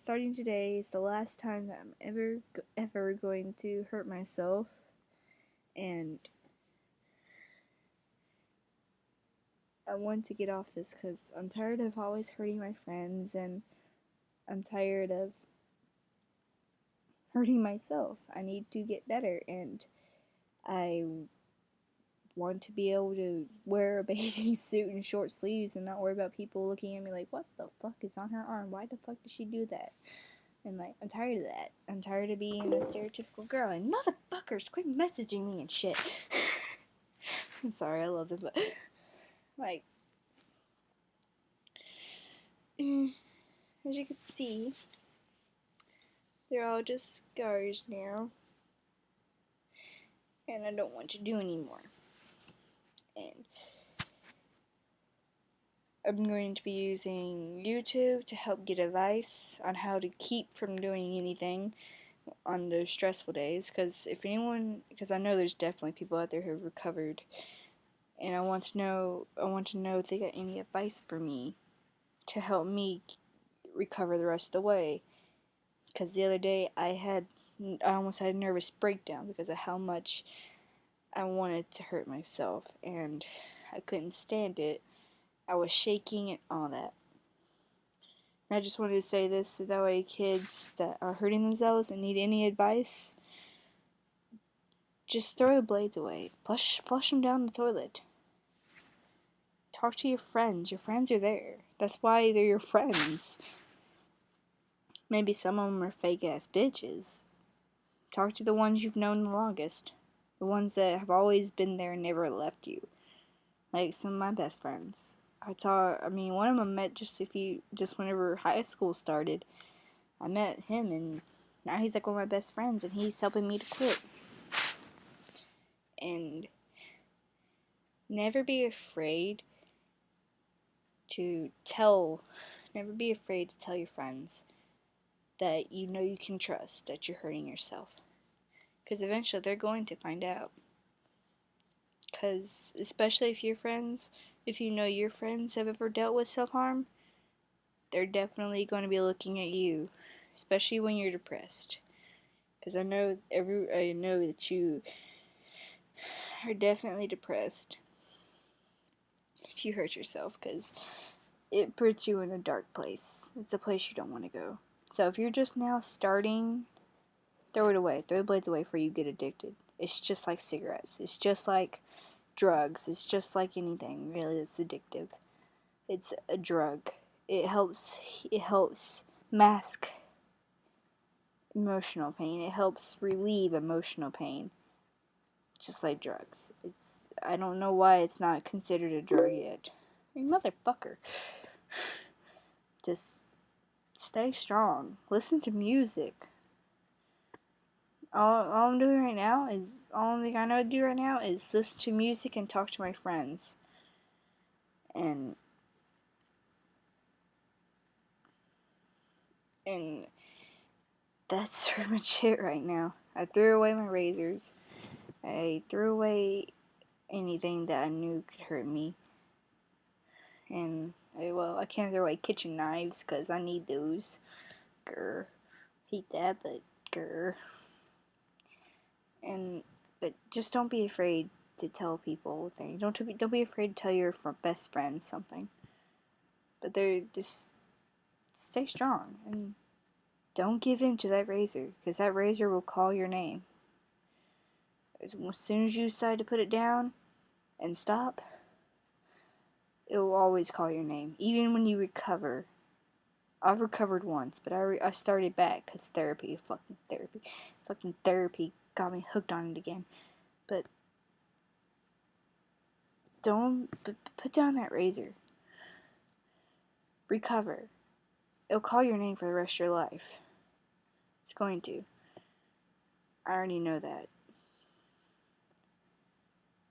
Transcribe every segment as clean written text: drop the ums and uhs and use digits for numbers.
starting today is the last time that I'm ever going to hurt myself, and I want to get off this because I'm tired of always hurting my friends, and I'm tired of hurting myself. I need to get better, and I want to be able to wear a bathing suit and short sleeves and not worry about people looking at me like, what the fuck is on her arm? Why the fuck did she do that? And like, I'm tired of that. I'm tired of being a stereotypical girl. And motherfuckers, quit messaging me and shit. I'm sorry, I love them, but like, as you can see, they're all just scars now, and I don't want to do anymore. And I'm going to be using YouTube to help get advice on how to keep from doing anything on those stressful days, because I know there's definitely people out there who have recovered, and I want to know if they got any advice for me to help me recover the rest of the way. Because the other day I almost had a nervous breakdown because of how much I wanted to hurt myself, and I couldn't stand it. I was shaking and all that. And I just wanted to say this so that way kids that are hurting themselves and need any advice, just throw the blades away. Flush them down the toilet. Talk to your friends. Your friends are there. That's why they're your friends. Maybe some of them are fake ass bitches. Talk to the ones you've known the longest. The ones that have always been there and never left you. Like some of my best friends. One of them met just whenever high school started. I met him, and now he's like one of my best friends, and he's helping me to quit. And never be afraid to tell your friends that you know you can trust that you're hurting yourself. Because eventually they're going to find out. Because especially if you know your friends have ever dealt with self-harm, they're definitely going to be looking at you, especially when you're depressed. Because I know that you are definitely depressed if you hurt yourself, because it puts you in a dark place. It's a place you don't want to go. So if you're just now starting, throw it away. Throw the blades away before you get addicted. It's just like cigarettes. It's just like drugs. It's just like anything really that's addictive. It's a drug. It helps mask emotional pain. It helps relieve emotional pain. Just like drugs. I don't know why it's not considered a drug yet. I mean, motherfucker. Just stay strong. Listen to music. All I'm doing right now is all thing I know to do right now is listen to music and talk to my friends. And that's pretty much it right now. I threw away my razors. I threw away anything that I knew could hurt me. And I can't throw away kitchen knives because I need those. Grr. Hate that, but grr. But just don't be afraid to tell people things. Don't be afraid to tell your best friend something. But they're just stay strong and don't give in to that razor, because that razor will call your name. As soon as you decide to put it down and stop, it will always call your name, even when you recover. I've recovered once, but I started back because fucking therapy got me hooked on it again. But don't put down that razor. Recover. It'll call your name for the rest of your life. It's going to. I already know that.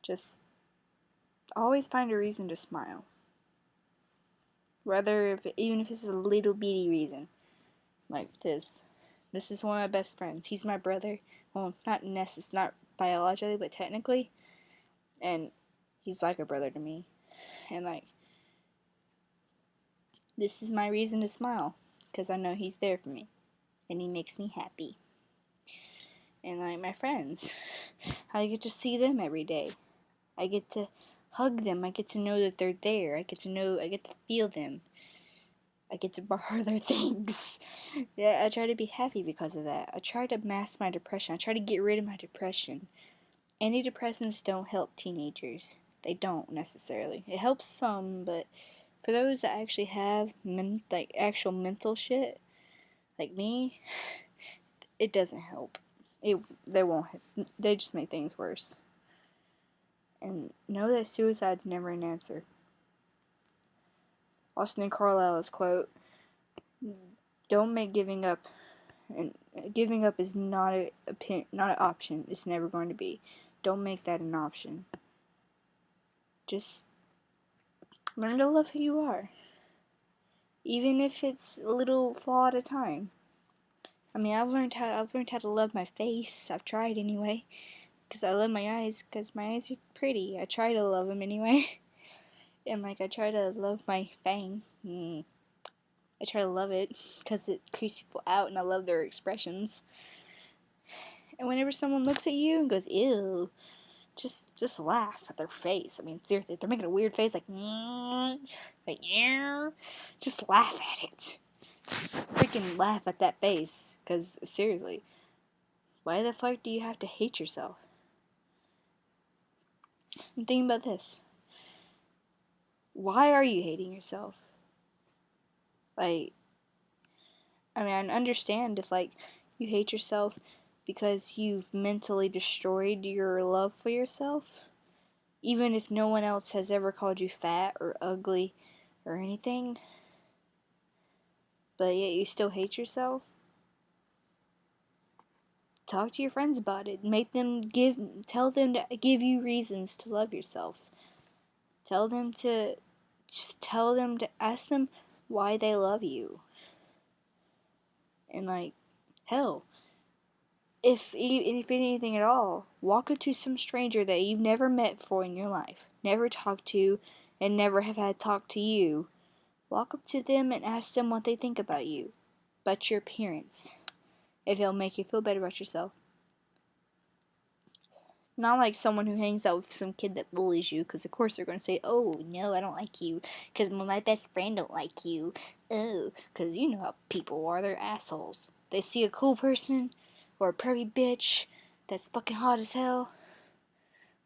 Just always find a reason to smile. Even if it's a little bitty reason. Like this. This is one of my best friends. He's my brother. Well, not biologically, but technically. And he's like a brother to me. And like, this is my reason to smile. because I know he's there for me, and he makes me happy. And like my friends, I get to see them every day. I get to hug them. I get to know that they're there. I get to feel them. I get to borrow their things. Yeah, I try to be happy because of that. I try to mask my depression. I try to get rid of my depression. Antidepressants don't help teenagers. They don't necessarily. It helps some, but for those that actually have actual mental shit, like me, it doesn't help. They won't. They just make things worse. And know that suicide's never an answer. Austin Carlisle's quote: "Don't make giving up, and giving up is not not an option. It's never going to be. Don't make that an option. Just learn to love who you are, even if it's a little flaw at a time. I mean, I've learned how to love my face. I've tried anyway, because I love my eyes. Because my eyes are pretty. I try to love them anyway, and like I try to love my fang. I try to love it because it creeps people out, and I love their expressions. And whenever someone looks at you and goes, "Ew," just laugh at their face. I mean, seriously, if they're making a weird face yeah, just laugh at it. Freaking laugh at that face, because seriously, why the fuck do you have to hate yourself? I'm thinking about this. Why are you hating yourself? Like, I mean, I understand if, like, you hate yourself because you've mentally destroyed your love for yourself. Even if no one else has ever called you fat or ugly or anything. But yet you still hate yourself. Talk to your friends about it. Tell them to give you reasons to love yourself. Tell them to ask them why they love you. And like, hell, if anything at all, walk up to some stranger that you've never met before in your life, never talked to, and never have had talk to you. Walk up to them and ask them what they think about you, about your appearance, if it'll make you feel better about yourself. Not like someone who hangs out with some kid that bullies you, because of course they're going to say, "Oh, no, I don't like you, because my best friend don't like you." Oh, because you know how people are, they're assholes. They see a cool person, or a preppy bitch, that's fucking hot as hell.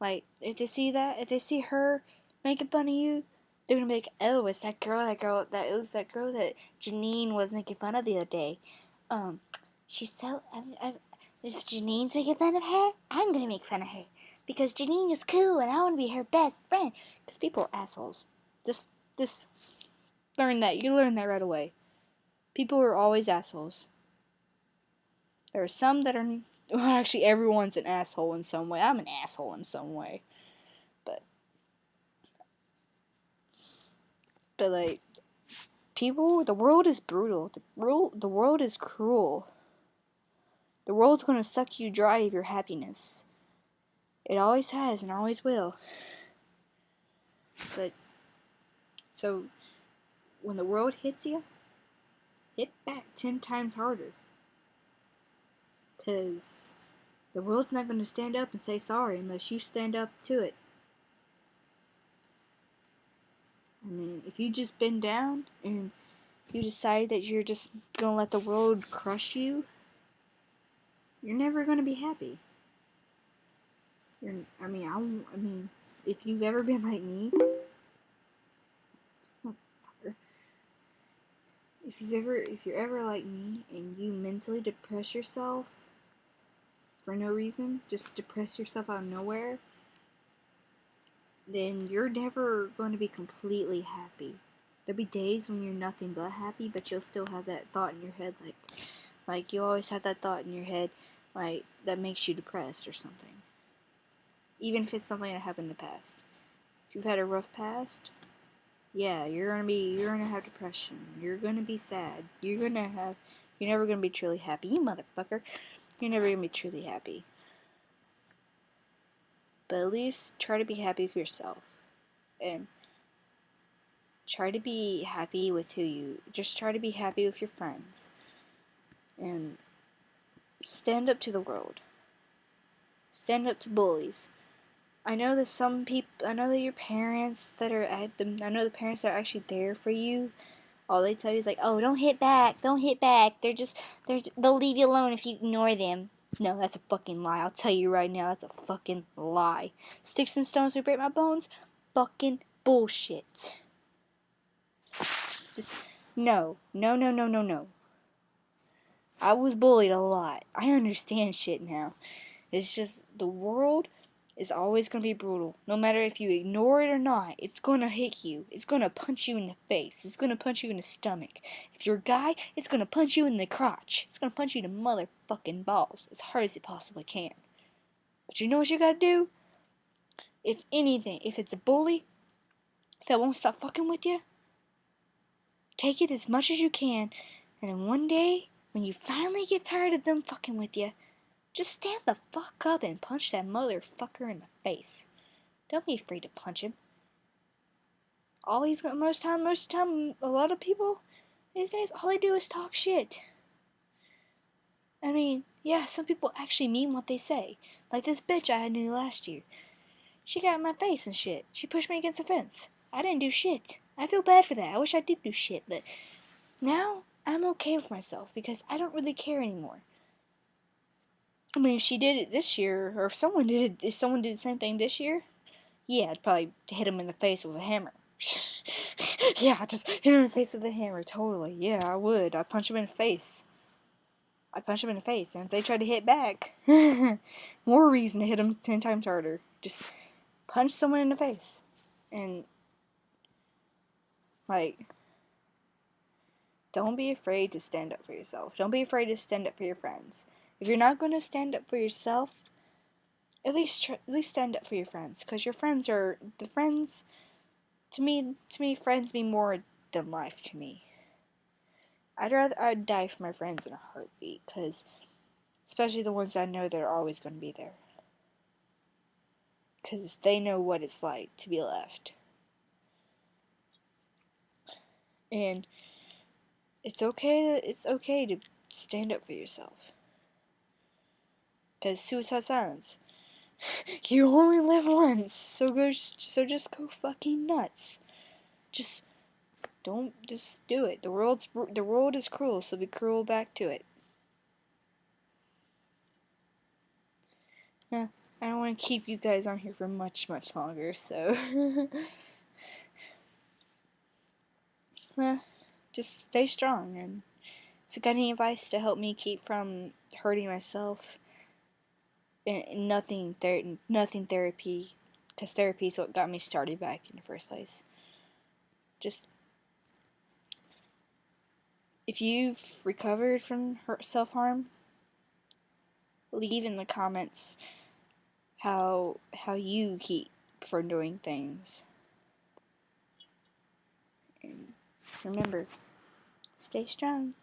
Like, if they see her making fun of you, they're going to be like, "Oh, it's that girl that Janine was making fun of the other day. She's so, if Janine's making fun of her, I'm gonna make fun of her. Because Janine is cool and I wanna be her best friend." Because people are assholes. Just learn that. You learn that right away. People are always assholes. There are some that are, well, actually everyone's an asshole in some way. I'm an asshole in some way. But like, the world is brutal. The world is cruel. The world's gonna suck you dry of your happiness. It always has and always will. But, so, when the world hits you, hit back 10 times harder. Because the world's not going to stand up and say sorry unless you stand up to it. I mean, if you just bend down and you decide that you're just going to let the world crush you, you're never going to be happy. I mean, if you've ever been like me, if you're ever like me and you mentally depress yourself for no reason, just depress yourself out of nowhere, then you're never going to be completely happy. There'll be days when you're nothing but happy, but you'll still have that thought in your head, like you always have that thought in your head, like, that makes you depressed or something. Even if it's something that happened in the past. If you've had a rough past, yeah, you're gonna have depression. You're gonna be sad. You're never gonna be truly happy. You motherfucker. You're never gonna be truly happy. But at least try to be happy for yourself. And try to be happy with just try to be happy with your friends. And stand up to the world. Stand up to bullies. I know that your parents that are I know the parents that are actually there for you. All they tell you is like, oh, don't hit back, don't hit back. They'll leave you alone if you ignore them. No, that's a fucking lie. I'll tell you right now, that's a fucking lie. Sticks and stones will break my bones. Fucking bullshit. Just, no. No, no, no, no, no. I was bullied a lot. I understand shit now. It's just, the world is always going to be brutal. No matter if you ignore it or not, it's going to hit you. It's going to punch you in the face. It's going to punch you in the stomach. If you're a guy, it's going to punch you in the crotch. It's going to punch you in the motherfucking balls as hard as it possibly can. But you know what you got to do? If anything, if it's a bully that won't stop fucking with you, take it as much as you can, and then one day, when you finally get tired of them fucking with you, just stand the fuck up and punch that motherfucker in the face. Don't be afraid to punch him. Most of the time, a lot of people these days, all they do is talk shit. I mean, yeah, some people actually mean what they say. Like this bitch I knew last year. She got in my face and shit. She pushed me against a fence. I didn't do shit. I feel bad for that. I wish I did do shit, but now I'm okay with myself because I don't really care anymore. I mean, if she did it this year, or if someone did the same thing this year, yeah, I'd probably hit him in the face with a hammer. Yeah, just hit him in the face with a hammer, totally. Yeah, I would. I'd punch him in the face. And if they tried to hit back, more reason to hit them 10 times harder. Just punch someone in the face. And, like, don't be afraid to stand up for yourself. Don't be afraid to stand up for your friends. If you're not going to stand up for yourself, at least stand up for your friends. Because your friends are, to me, friends mean more than life to me. I'd die for my friends in a heartbeat. Because, especially the ones I know that are always going to be there. Because they know what it's like to be left. And it's okay to stand up for yourself. Because suicide silence. You only live once, so just go fucking nuts. Just do it. The world is cruel, so be cruel back to it. Yeah, I don't want to keep you guys on here for much longer, so just stay strong. And if you got any advice to help me keep from hurting myself, and nothing therapy, because therapy is what got me started back in the first place. Just, if you've recovered from self-harm, leave in the comments how you keep from doing things. And remember, stay strong.